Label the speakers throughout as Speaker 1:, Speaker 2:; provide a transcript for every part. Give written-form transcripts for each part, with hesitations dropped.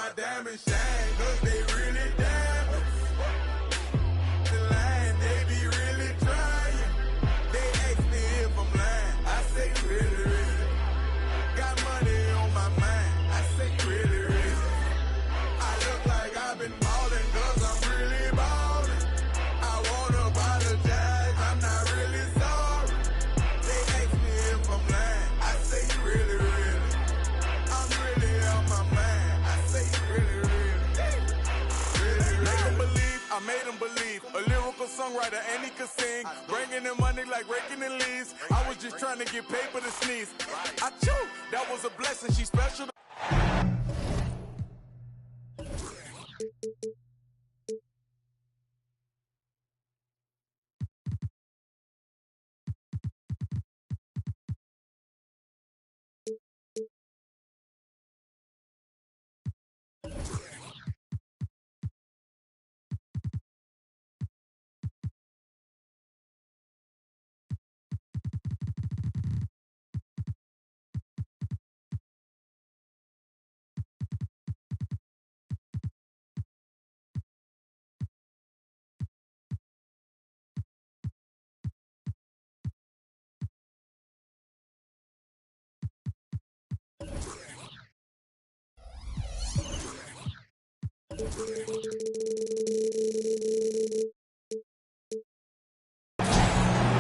Speaker 1: my diamond shine, 'cause they really diamonds. The line, they be really trying. They ask me if I'm lying, I say really, really. Got money on my mind, I say really, really. I look like I've been ballin', 'cause I'm really ballin'. I wanna apologize, I'm not really sorry. They ask me if I'm lying, I say really, really. I'm really on my mind, I say really, really. Really, make 'em believe, I made 'em believe. A lyrical songwriter and he could sing. Bringing in money like raking in leaves. I was just trying to get paper to sneeze. I chew, that was a blessing, she special.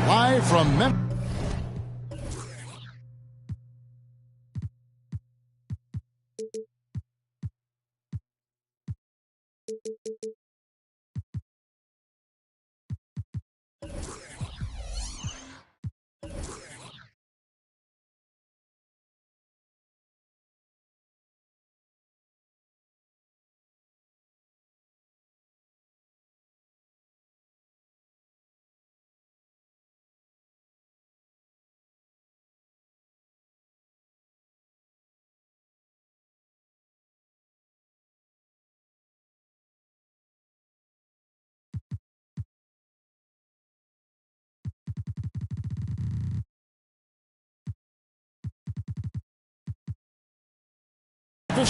Speaker 2: Live from Memphis.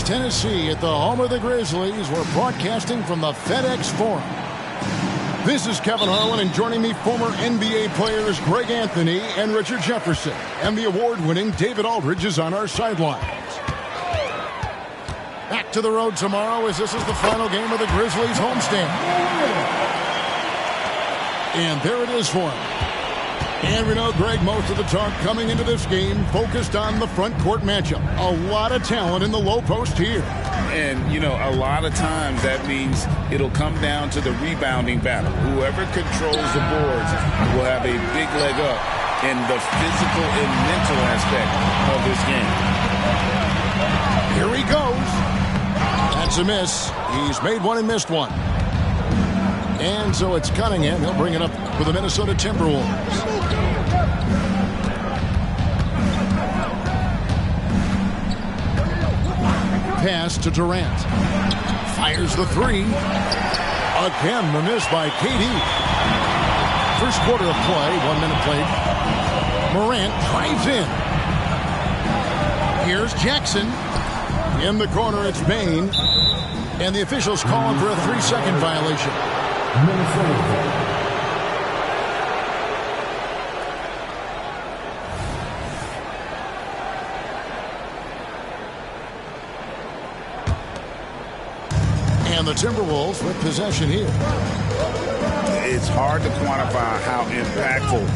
Speaker 2: Tennessee at the home of the Grizzlies. We're broadcasting from the FedEx Forum. This is Kevin Harlan, and joining me, former NBA players Greg Anthony and Richard Jefferson. And the award-winning David Aldridge is on our sidelines. Back to the road tomorrow as this is the final game of the Grizzlies homestand. And there it is for him. And we know, Greg, most of the talk coming into this game focused on the front court matchup. A lot of talent in the low post here.
Speaker 3: And, you know, a lot of times that means it'll come down to the rebounding battle. Whoever controls the boards will have a big leg up in the physical and mental aspect of this game.
Speaker 2: Here he goes. That's a miss. He's made one and missed one. And so it's Cunningham. He'll bring it up for the Minnesota Timberwolves. Pass to Durant. Fires the three. Again, the miss by KD. First quarter of play, 1 minute played. Morant drives in. Here's Jackson. In the corner, it's Bane. And the officials calling for a 3-second violation. Minnesota. And the Timberwolves with possession here.
Speaker 3: It's hard to quantify how impactful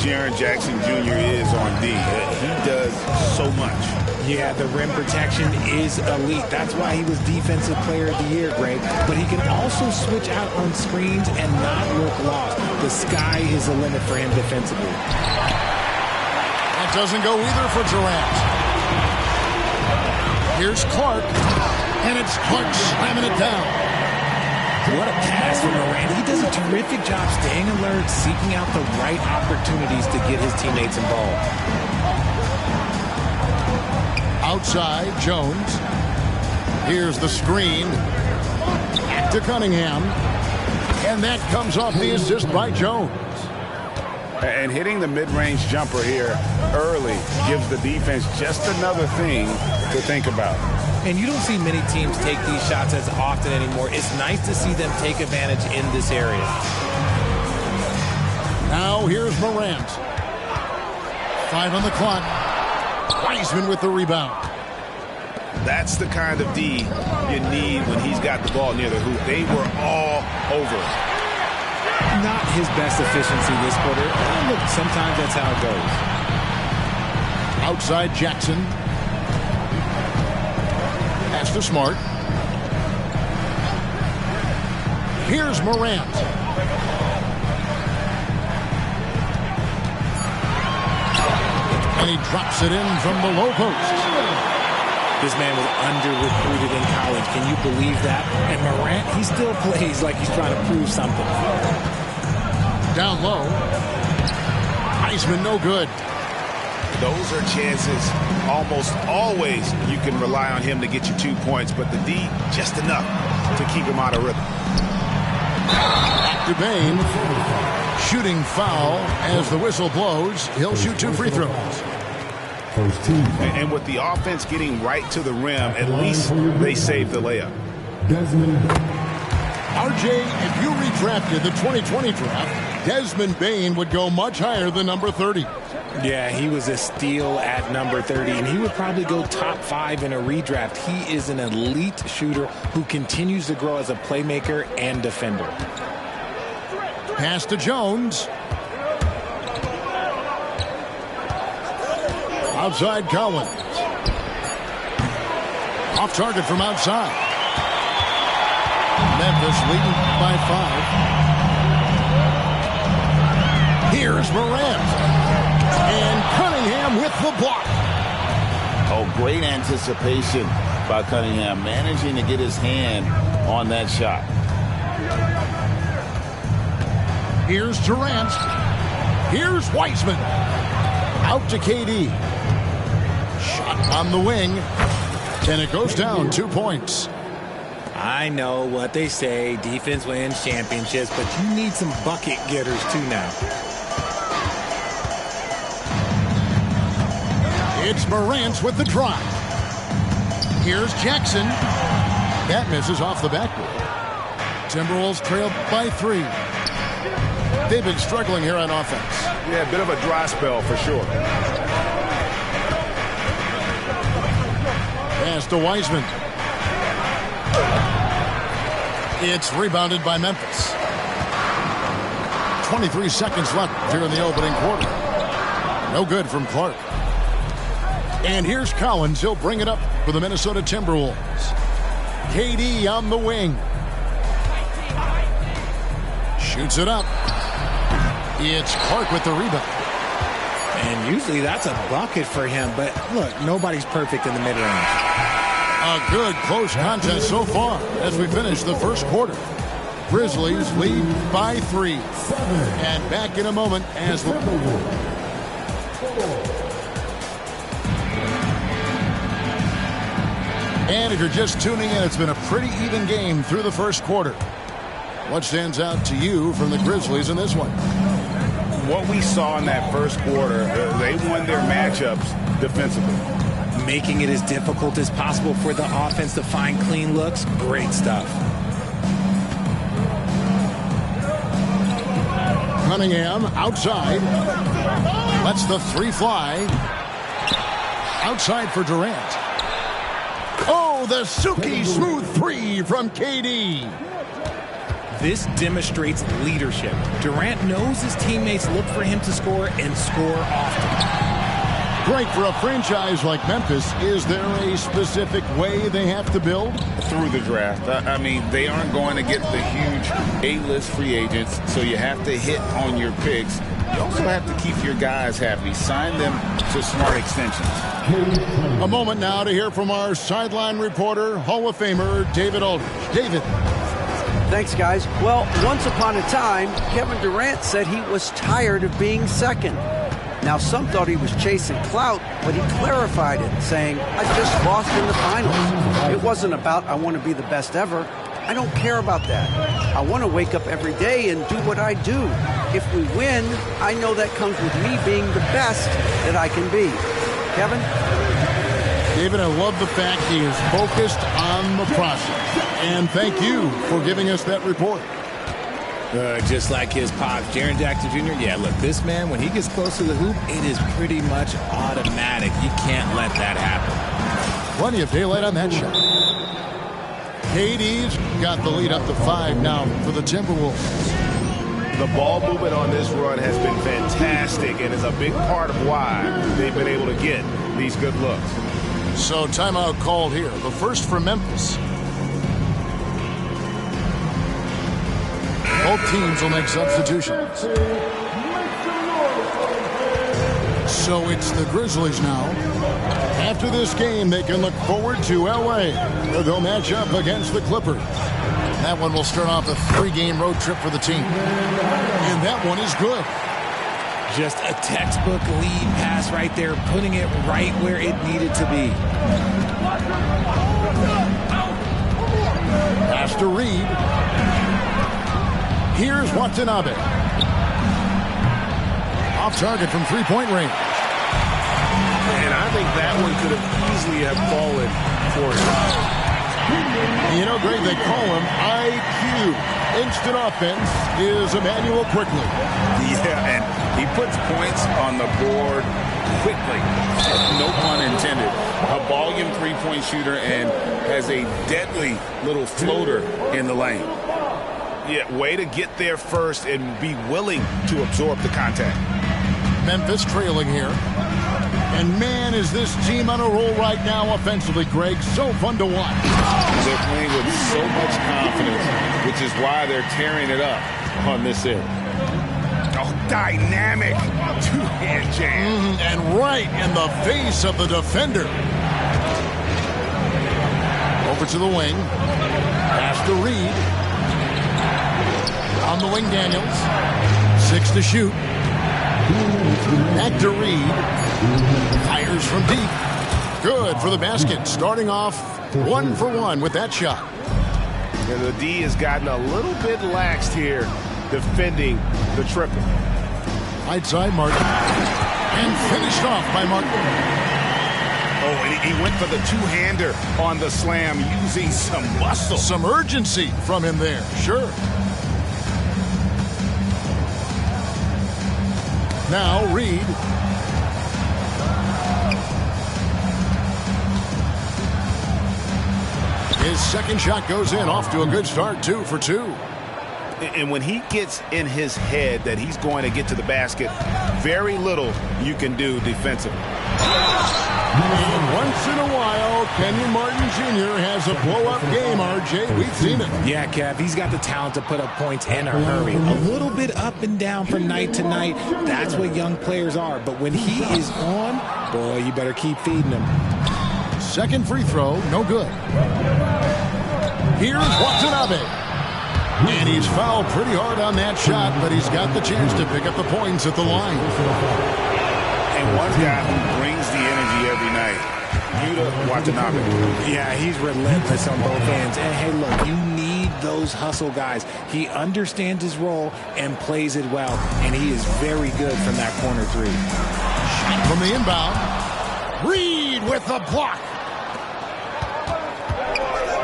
Speaker 3: Jaren Jackson Jr. is on D. He does so much.
Speaker 4: Yeah, the rim protection is elite. That's why he was Defensive Player of the Year, Greg. But he can also switch out on screens and not look lost. The sky is the limit for him defensively.
Speaker 2: That doesn't go either for Durant. Here's Clark. And it's Clark slamming it down.
Speaker 4: What a pass from Morant. He does a terrific job staying alert, seeking out the right opportunities to get his teammates involved.
Speaker 2: Outside, Jones. Here's the screen. Back to Cunningham. And that comes off the assist by Jones.
Speaker 3: And hitting the mid-range jumper here early gives the defense just another thing to think about.
Speaker 4: And you don't see many teams take these shots as often anymore. It's nice to see them take advantage in this area.
Speaker 2: Now here's Morant. 5 on the clock. Wiseman with the rebound.
Speaker 3: That's the kind of D you need when he's got the ball near the hoop. They were all over it.
Speaker 4: Not his best efficiency this quarter. Look, sometimes that's how it goes.
Speaker 2: Outside Jackson. Pass to Smart. Here's Morant. And he drops it in from the low post.
Speaker 4: This man was under-recruited in college. Can you believe that? And Morant, he still plays like he's trying to prove something.
Speaker 2: Down low. Wiseman no good.
Speaker 3: Those are chances almost always you can rely on him to get you 2 points, but the D just enough to keep him out of rhythm.
Speaker 2: Back to Bane. Shooting foul as the whistle blows. He'll shoot 2 free throws.
Speaker 3: And with the offense getting right to the rim, at least they saved the layup.
Speaker 2: RJ, if you redrafted the 2020 draft, Desmond Bane would go much higher than number 30.
Speaker 4: Yeah, he was a steal at number 30, and he would probably go top 5 in a redraft. He is an elite shooter who continues to grow as a playmaker and defender.
Speaker 2: Pass to Jones. Outside Collins. Off target from outside. Memphis leading by 5. Here's Morant. And Cunningham with the block.
Speaker 5: Oh, great anticipation by Cunningham, managing to get his hand on that shot.
Speaker 2: Here's Durant. Here's Wiseman. Out to KD. Shot on the wing. And it goes down 2 points.
Speaker 4: I know what they say, defense wins championships, but you need some bucket getters too now.
Speaker 2: It's Morant with the drive. Here's Jackson. That misses off the backboard. Timberwolves trail by 3. They've been struggling here on offense.
Speaker 3: Yeah, a bit of a dry spell for sure.
Speaker 2: Pass to Wiseman. It's rebounded by Memphis. 23 seconds left here in the opening quarter. No good from Clark. And here's Collins. He'll bring it up for the Minnesota Timberwolves. KD on the wing. Shoots it up. It's Clark with the rebound.
Speaker 4: And usually that's a bucket for him, but look, nobody's perfect in the mid-range.
Speaker 2: A good close contest so far as we finish the first quarter. Grizzlies lead by 3. And back in a moment as and if you're just tuning in, it's been a pretty even game through the first quarter. What stands out to you from the Grizzlies in this one?
Speaker 3: What we saw in that first quarter, they won their matchups defensively.
Speaker 4: Making it as difficult as possible for the offense to find clean looks. Great stuff.
Speaker 2: Cunningham outside. Lets the 3 fly. Outside for Durant. Oh, the silky smooth 3 from KD.
Speaker 4: This demonstrates leadership. Durant knows his teammates look for him to score and score often.
Speaker 2: Great for a franchise like Memphis. Is there a specific way they have to build?
Speaker 3: Through the draft. I mean, they aren't going to get the huge A-list free agents, so you have to hit on your picks. You also have to keep your guys happy. Sign them to smart extensions.
Speaker 2: A moment now to hear from our sideline reporter, Hall of Famer David Aldridge. David.
Speaker 6: Thanks, guys. Well, once upon a time, Kevin Durant said he was tired of being second. Now, some thought he was chasing clout, but he clarified it, saying, I just lost in the finals. It wasn't about, I want to be the best ever. I don't care about that. I want to wake up every day and do what I do. If we win, I know that comes with me being the best that I can be. Kevin?
Speaker 2: David, I love the fact he is focused on the process. And thank you for giving us that report.
Speaker 4: Just like his pops, Jaren Jackson Jr. Yeah, look, this man, when he gets close to the hoop, it is pretty much automatic. You can't let that happen.
Speaker 2: Plenty of daylight on that shot. KD's got the lead up to 5 now for the Timberwolves.
Speaker 7: The ball movement on this run has been fantastic and is a big part of why they've been able to get these good looks.
Speaker 2: So timeout called here. The first for Memphis. Both teams will make substitutions. So it's the Grizzlies now. After this game, they can look forward to L.A., where they'll match up against the Clippers. That one will start off a 3-game road trip for the team. And that one is good.
Speaker 4: Just a textbook lead pass right there, putting it right where it needed to be.
Speaker 2: Pass to Reed. Here's Watanabe. Off target from 3-point range.
Speaker 7: And I think that one could have easily have fallen for him.
Speaker 2: You know, Greg, they call him IQ. Instant offense is Emmanuel Quickly.
Speaker 3: Yeah, and he puts points on the board quickly. No pun intended. A volume 3-point shooter and has a deadly little floater in the lane.
Speaker 7: Yeah, way to get there first and be willing to absorb the contact.
Speaker 2: Memphis trailing here. And man, is this team on a roll right now offensively, Greg. So fun to watch.
Speaker 3: They're playing with so much confidence, which is why they're tearing it up on this end.
Speaker 7: Oh, dynamic two-hand jam.
Speaker 2: And right in the face of the defender. Over to the wing. Pass to Reed. On the wing, Daniels. 6 to shoot. Back to Reed. Fires from deep. Good for the basket. Starting off 1 for 1 with that shot.
Speaker 7: And the D has gotten a little bit laxed here defending the triple.
Speaker 2: Right side, Martin. And finished off by Martin.
Speaker 7: Oh, and he went for the two-hander on the slam using some muscle.
Speaker 2: Some urgency from him there. Sure. Now Reed. His second shot goes in, off to a good start, 2 for 2.
Speaker 7: And when he gets in his head that he's going to get to the basket, very little you can do defensively.
Speaker 2: And once in a while, Kenyon Martin Jr. has a blow-up game, RJ. We've seen it.
Speaker 4: Yeah, Kev, he's got the talent to put up points in a hurry. A little bit up and down from night to night. That's what young players are. But when he is on, boy, you better keep feeding him.
Speaker 2: Second free throw, no good. Here's Watanabe. And he's fouled pretty hard on that shot, but he's got the chance to pick up the points at the line.
Speaker 3: And one guy who brings the energy every night, Yuta Watanabe.
Speaker 4: Yeah, he's relentless on both ends. And, hey, look, you need those hustle guys. He understands his role and plays it well, and he is very good from that corner 3.
Speaker 2: Shot from the inbound. Reed with the block.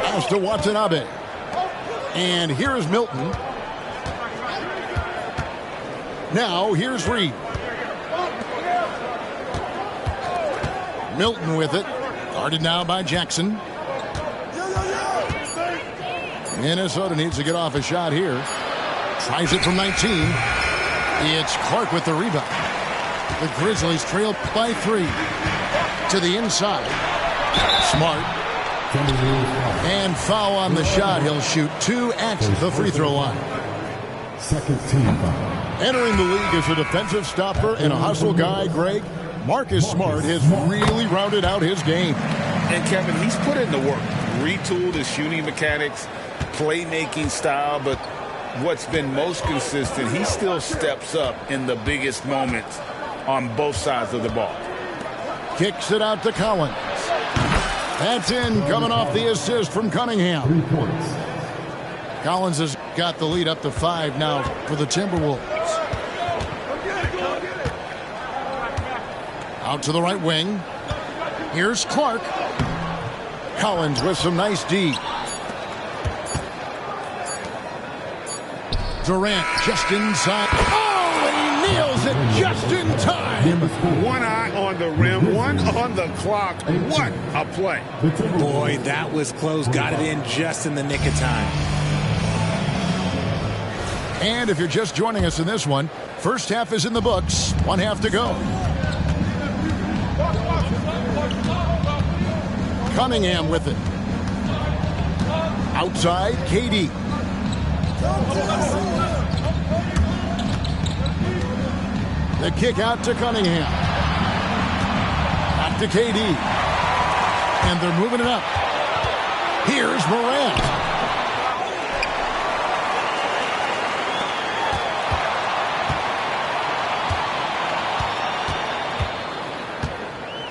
Speaker 2: Pass to Watanabe. And here's Milton. Now here's Reed. Milton with it. Guarded now by Jackson. Minnesota needs to get off a shot here. Tries it from 19. It's Clark with the rebound. The Grizzlies trail by 3. To the inside. Smart. And foul on the shot. He'll shoot 2 at the free throw line.
Speaker 8: Second team foul.
Speaker 2: Entering the league as a defensive stopper and a hustle guy, Greg, Marcus Smart has really rounded out his game.
Speaker 3: And Kevin, he's put in the work. Retooled his shooting mechanics, playmaking style, but what's been most consistent, he still steps up in the biggest moments on both sides of the ball.
Speaker 2: Kicks it out to Collins. That's in, coming off the assist from Cunningham.
Speaker 8: 3 points.
Speaker 2: Collins has got the lead up to 5 now for the Timberwolves. Out to the right wing. Here's Clark. Collins with some nice D. Durant just inside. Oh, and he nails it just in time.
Speaker 3: One eye on the rim, one on the clock. What a play.
Speaker 4: Boy, that was close. Got it in just in the nick of time.
Speaker 2: And if you're just joining us in this one, first half is in the books. One half to go. Cunningham with it. Outside, KD. The kick out to Cunningham. Back to KD. And they're moving it up. Here's Morant.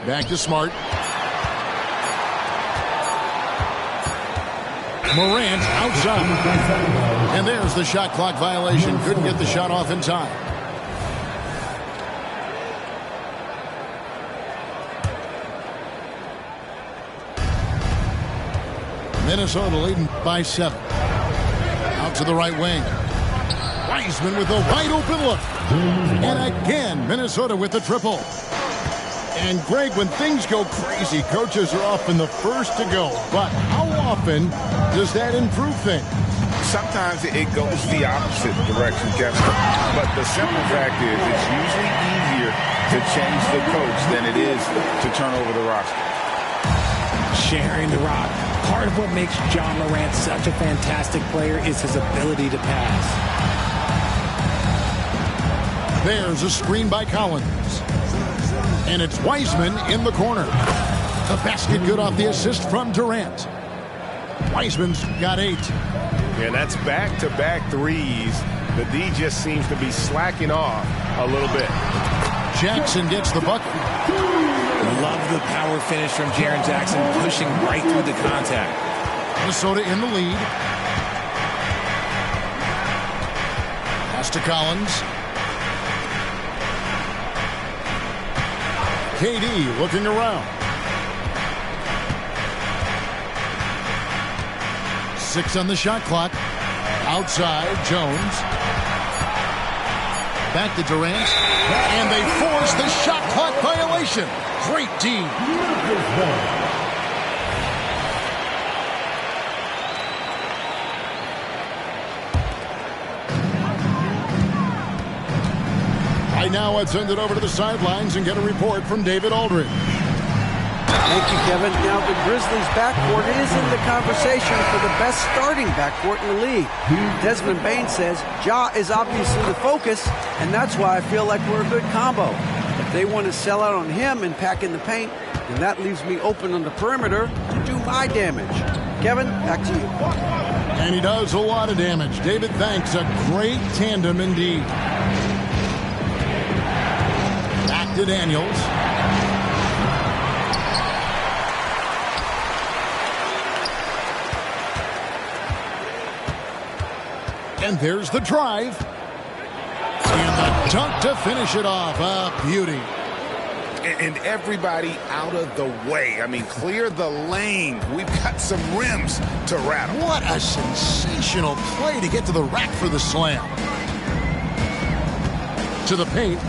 Speaker 2: Back to Smart. Morant outside. And there's the shot clock violation. Couldn't get the shot off in time. Minnesota leading by 7. Out to the right wing. Wiseman with a wide open look. And again, Minnesota with the triple. And Greg, when things go crazy, coaches are often the first to go. But how often does that improve things?
Speaker 3: Sometimes it goes the opposite direction, Kevin. But the simple fact is it's usually easier to change the coach than it is to turn over the roster.
Speaker 4: Sharing the rock. Part of what makes John Morant such a fantastic player is his ability to pass.
Speaker 2: There's a screen by Collins. And it's Wiseman in the corner. The basket good off the assist from Durant. Wiseman's got 8.
Speaker 7: And that's back-to-back threes. The D just seems to be slacking off a little bit.
Speaker 2: Jackson gets the bucket.
Speaker 4: Love the power finish from Jaren Jackson, pushing right through the contact.
Speaker 2: Minnesota in the lead. Pass to Collins. KD looking around. 6 on the shot clock. Outside, Jones. Back to Durant. And they force the shot clock violation. Great D. Right now, let's send it over to the sidelines and get a report from David Aldridge.
Speaker 6: Thank you, Kevin. Now, the Grizzlies' backcourt is in the conversation for the best starting backcourt in the league. Desmond Bane says Ja is obviously the focus, and that's why I feel like we're a good combo. If they want to sell out on him and pack in the paint, then that leaves me open on the perimeter to do my damage. Kevin, back to you.
Speaker 2: And he does a lot of damage. David, thanks. A great tandem indeed. Back to Daniels. And there's the drive. And the dunk to finish it off. A beauty.
Speaker 3: And everybody out of the way. I mean, clear the lane. We've got some rims to rattle.
Speaker 2: What a sensational play to get to the rack for the slam. To the paint.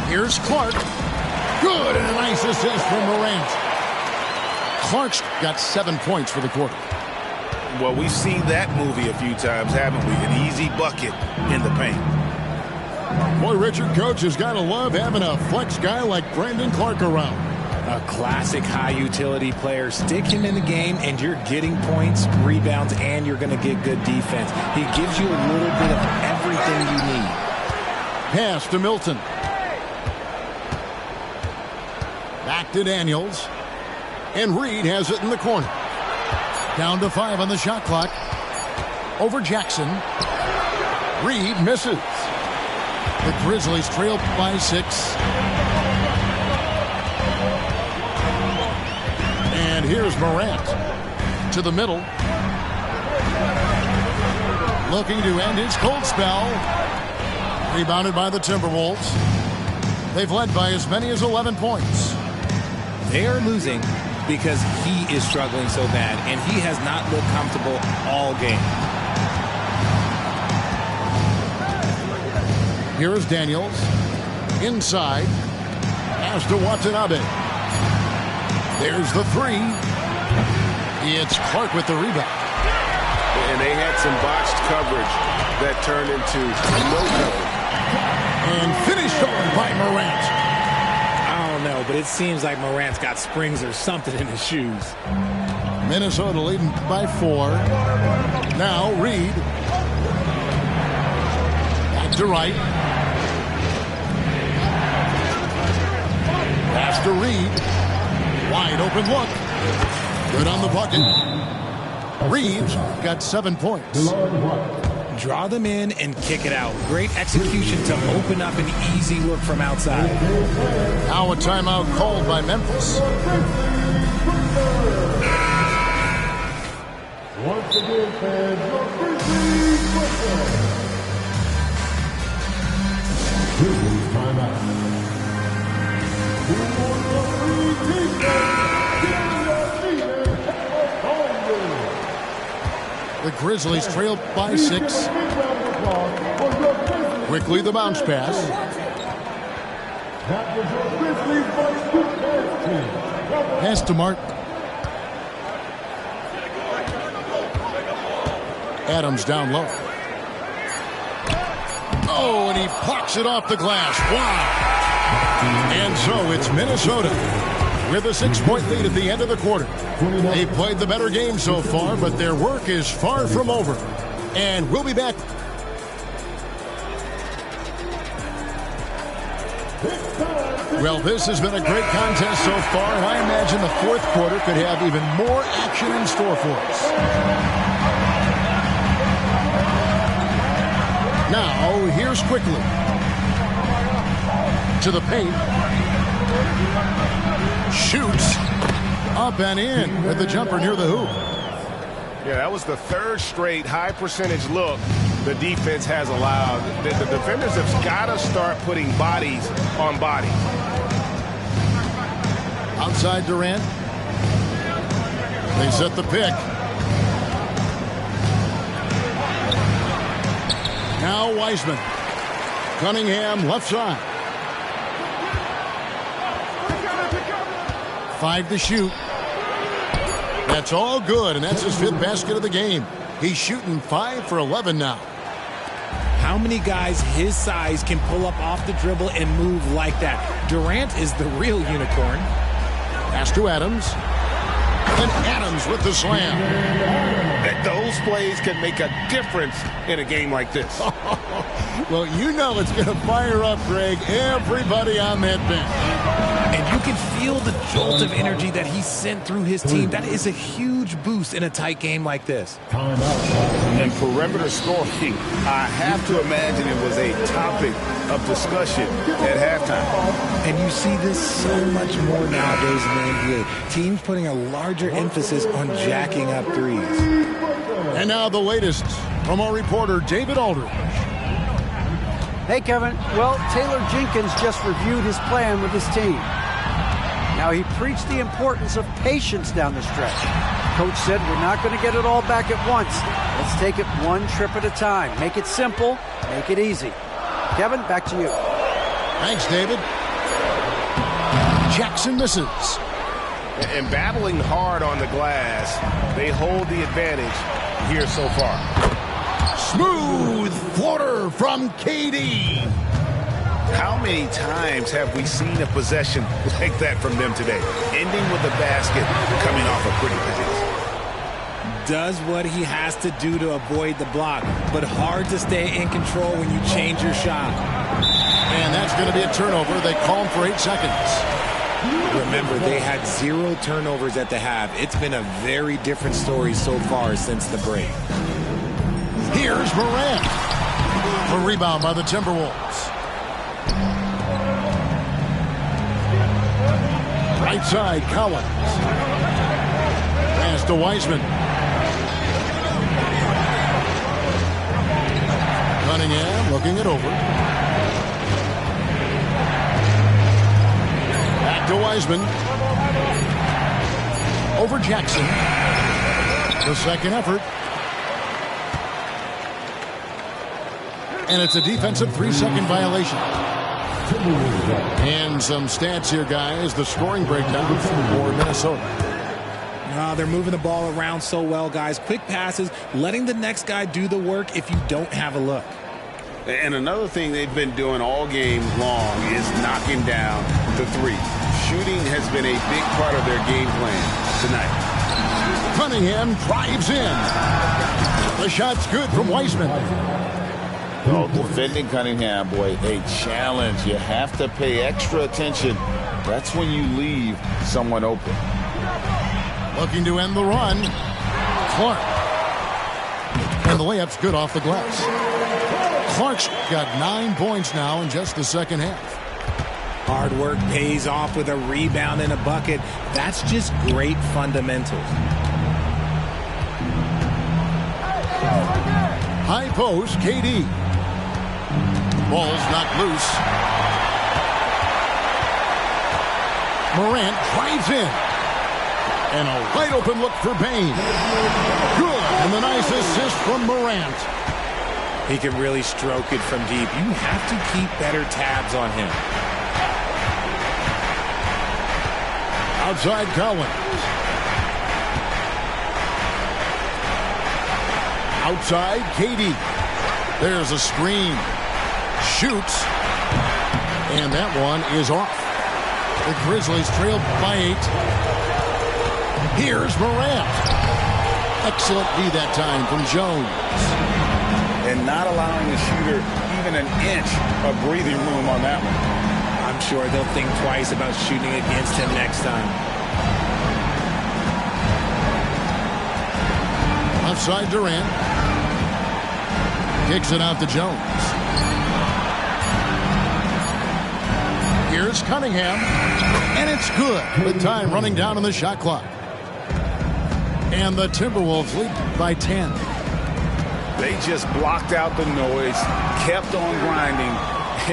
Speaker 2: Here's Clark. Good, and a nice assist from Morant. Clark's got 7 points for the quarter.
Speaker 3: Well, we've seen that movie a few times, haven't we? An easy bucket in the paint.
Speaker 2: Boy, Richard, coach has got to love having a flex guy like Brandon Clark around.
Speaker 4: A classic high-utility player. Stick him in the game, and you're getting points, rebounds, and you're going to get good defense. He gives you a little bit of everything you need.
Speaker 2: Pass to Milton. Back to Daniels. And Reed has it in the corner. Down to 5 on the shot clock. Over Jackson. Reed misses. The Grizzlies trail by 6. And here's Morant. To the middle. Looking to end his cold spell. Rebounded by the Timberwolves. They've led by as many as 11 points.
Speaker 4: They are losing because he is struggling so bad, and he has not looked comfortable all game.
Speaker 2: Here is Daniels. Inside. Pass to Watanabe. There's the three. It's Clark with the rebound.
Speaker 7: And they had some botched coverage that turned into no coverage.
Speaker 2: And finished off by Morant.
Speaker 4: I don't know, but it seems like Morant's got springs or something in his shoes.
Speaker 2: Minnesota leading by 4. Now Reed. Back to Wright. Pass to Reed. Wide open look. Good on the bucket. Reed's got 7 points.
Speaker 4: Draw them in and kick it out. Great execution to open up an easy look from outside.
Speaker 2: Now a timeout called by Memphis.
Speaker 8: Once again, fans, Grizzlies timeout.
Speaker 2: The Grizzlies trail by 6. Quickly the bounce pass. Pass to Martin. Adams down low. Oh, and he plucks it off the glass. Wow. And so it's Minnesota with a 6-point lead at the end of the quarter. They played the better game so far, but their work is far from over. And we'll be back. Well, this has been a great contest so far, and I imagine the fourth quarter could have even more action in store for us. Now, here's Quickly. To the paint. Shoots. Up and in with the jumper near the hoop.
Speaker 7: Yeah, that was the third straight high percentage look the defense has allowed. The defenders have got to start putting bodies on bodies.
Speaker 2: Outside Durant. They set the pick. Now Wiseman. Cunningham left side. 5 to shoot. That's all good, and that's his 5th basket of the game. He's shooting 5 for 11 now.
Speaker 4: How many guys his size can pull up off the dribble and move like that? Durant is the real unicorn.
Speaker 2: Pass to Adams. And Adams with the slam.
Speaker 7: Those plays can make a difference in a game like this.
Speaker 2: Well, you know it's going to fire up, Greg, everybody on that bench.
Speaker 4: And you can feel the jolt of energy that he sent through his team. That is a huge boost in a tight game like this.
Speaker 7: And perimeter scoring, I have to imagine it was a topic of discussion at halftime.
Speaker 4: And you see this so much more nowadays in the NBA. Teams putting a larger emphasis on jacking up threes.
Speaker 2: And now the latest from our reporter, David Aldridge.
Speaker 6: Hey, Kevin. Well, Taylor Jenkins just reviewed his plan with his team. Now, he preached the importance of patience down the stretch. Coach said we're not going to get it all back at once. Let's take it one trip at a time. Make it simple, make it easy. Kevin, back to you.
Speaker 2: Thanks, David. Jackson misses.
Speaker 7: And battling hard on the glass, they hold the advantage here so far.
Speaker 2: Smooth floater from KD.
Speaker 7: How many times have we seen a possession like that from them today? Ending with a basket, coming off a pretty pass.
Speaker 4: Does what he has to do to avoid the block, but hard to stay in control when you change your shot.
Speaker 2: And that's going to be a turnover. They call him for 8 seconds.
Speaker 4: Remember, they had 0 turnovers at the half. It's been a very different story so far since the break.
Speaker 2: Here's Morant. A rebound by the Timberwolves. Right side, Collins. Pass to Wiseman. Cunningham looking it over. Back to Wiseman. over Jackson. The second effort. And it's a defensive 3-second violation. And some stats here, guys. The scoring breakdown for Minnesota.
Speaker 4: They're moving the ball around so well, guys. Quick passes, letting the next guy do the work if you don't have a look.
Speaker 3: And another thing they've been doing all game long is knocking down the three. Shooting has been a big part of their game plan tonight.
Speaker 2: Cunningham drives in. The shot's good from Weissman.
Speaker 5: Oh, defending Cunningham, boy, a challenge. You have to pay extra attention. That's when you leave someone open.
Speaker 2: Looking to end the run. Clark. And the layup's good off the glass. Clark's got 9 points now in just the second half.
Speaker 4: Hard work pays off with a rebound and a bucket. That's just great fundamentals.
Speaker 2: High post, KD. Ball's knocked loose. Morant drives in. And a wide open look for Bane. Good. And the nice assist from Morant.
Speaker 4: He can really stroke it from deep. You have to keep better tabs on him.
Speaker 2: Outside Collins. Outside KD. There's a screen. Shoots. And that one is off. The Grizzlies trailed by 8. Here's Morant. Excellent D that time from Jones.
Speaker 3: And not allowing the shooter even an inch of breathing room on that one.
Speaker 4: I'm sure they'll think twice about shooting against him next time.
Speaker 2: Outside Durant. Kicks it out to Jones. Here's Cunningham. And it's good. With time running down on the shot clock. And the Timberwolves lead by 10.
Speaker 3: They just blocked out the noise, kept on grinding,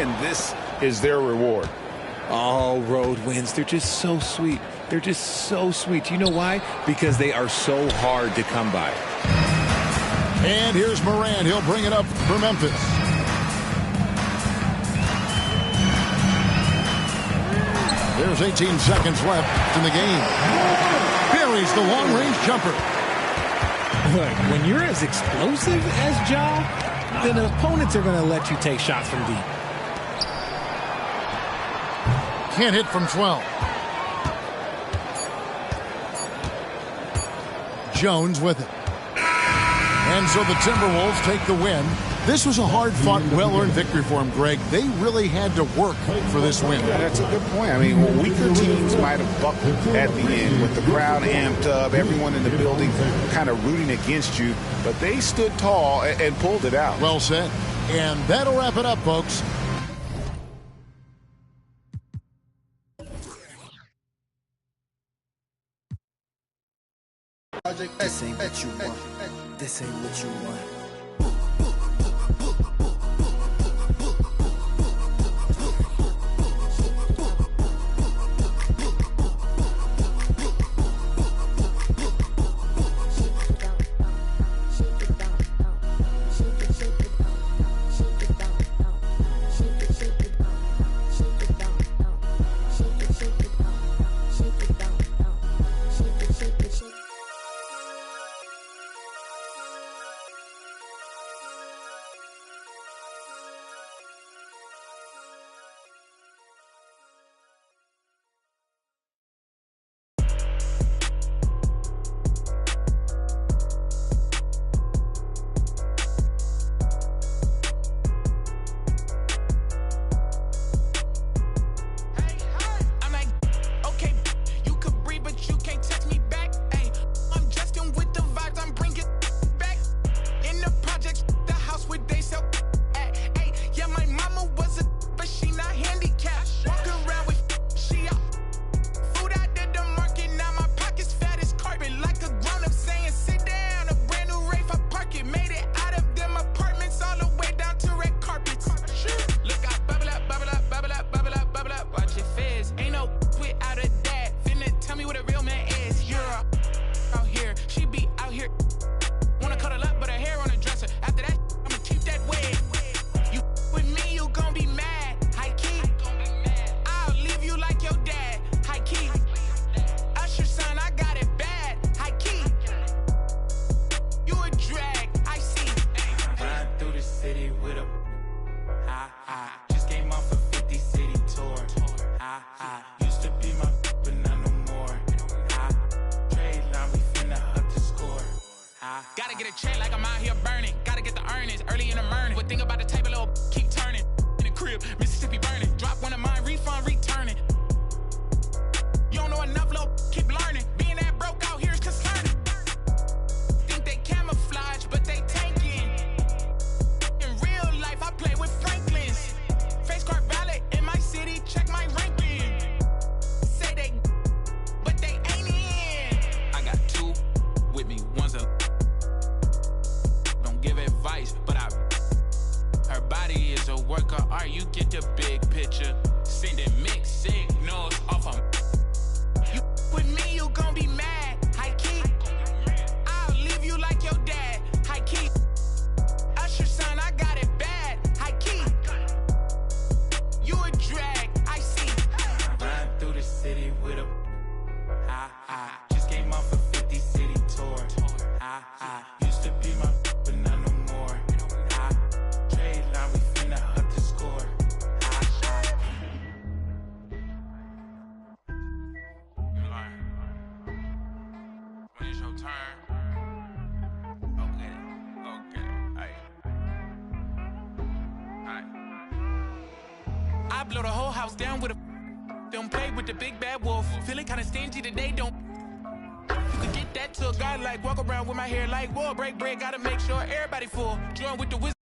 Speaker 3: and this is their reward.
Speaker 4: Oh, road wins. They're just so sweet. They're just so sweet. You know why? Because they are so hard to come by.
Speaker 2: And here's Morant. He'll bring it up for Memphis. There's 18 seconds left in the game. Buries the long-range jumper.
Speaker 4: Look, when you're as explosive as Ja, then opponents are going to let you take shots from deep.
Speaker 2: Can't hit from 12. Jones with it. And so the Timberwolves take the win. This was a hard-fought, well-earned victory for them, Greg. They really had to work for this win.
Speaker 7: Yeah, that's a good point. I mean, weaker teams might have buckled at the end with the crowd amped up, everyone in the building kind of rooting against you, but they stood tall and pulled it out.
Speaker 2: Well said. And that'll wrap it up, folks.
Speaker 9: This ain't what you want. This ain't what you want.
Speaker 10: get a check like I'm out here burning. Gotta get the earnings early in the morning. But think about the table, little keep turning. In the crib, Mississippi burning. Drop one of mine, refund, returning. You don't know enough, little keep learning. Being that broke out here is concerning. Think they camouflage, but they tanking. In real life, I play with Franklins. Face card ballot in my city, check my ranking. Say they, but they ain't in. I got two with me, one's a. Don't give advice, but her body is a work of art. You get the big picture. Sending mixed signals off of. You with me, you gon' be mad. High key. I'll leave you like your dad. High key. Usher son, I got it bad. High key. You a drag, I see. Run through the city with a just came off a 50 city tour. Used to be my but not no more. Trade line, we finna up the score. When it's your turn. Okay. Alright. I blow the whole house down with a. Don't play with the big bad wolf. Feeling kinda stingy today, don't. You could get that to a guy like walk around with my hair like wool. Break bread, gotta make sure everybody full. Join with the wizard.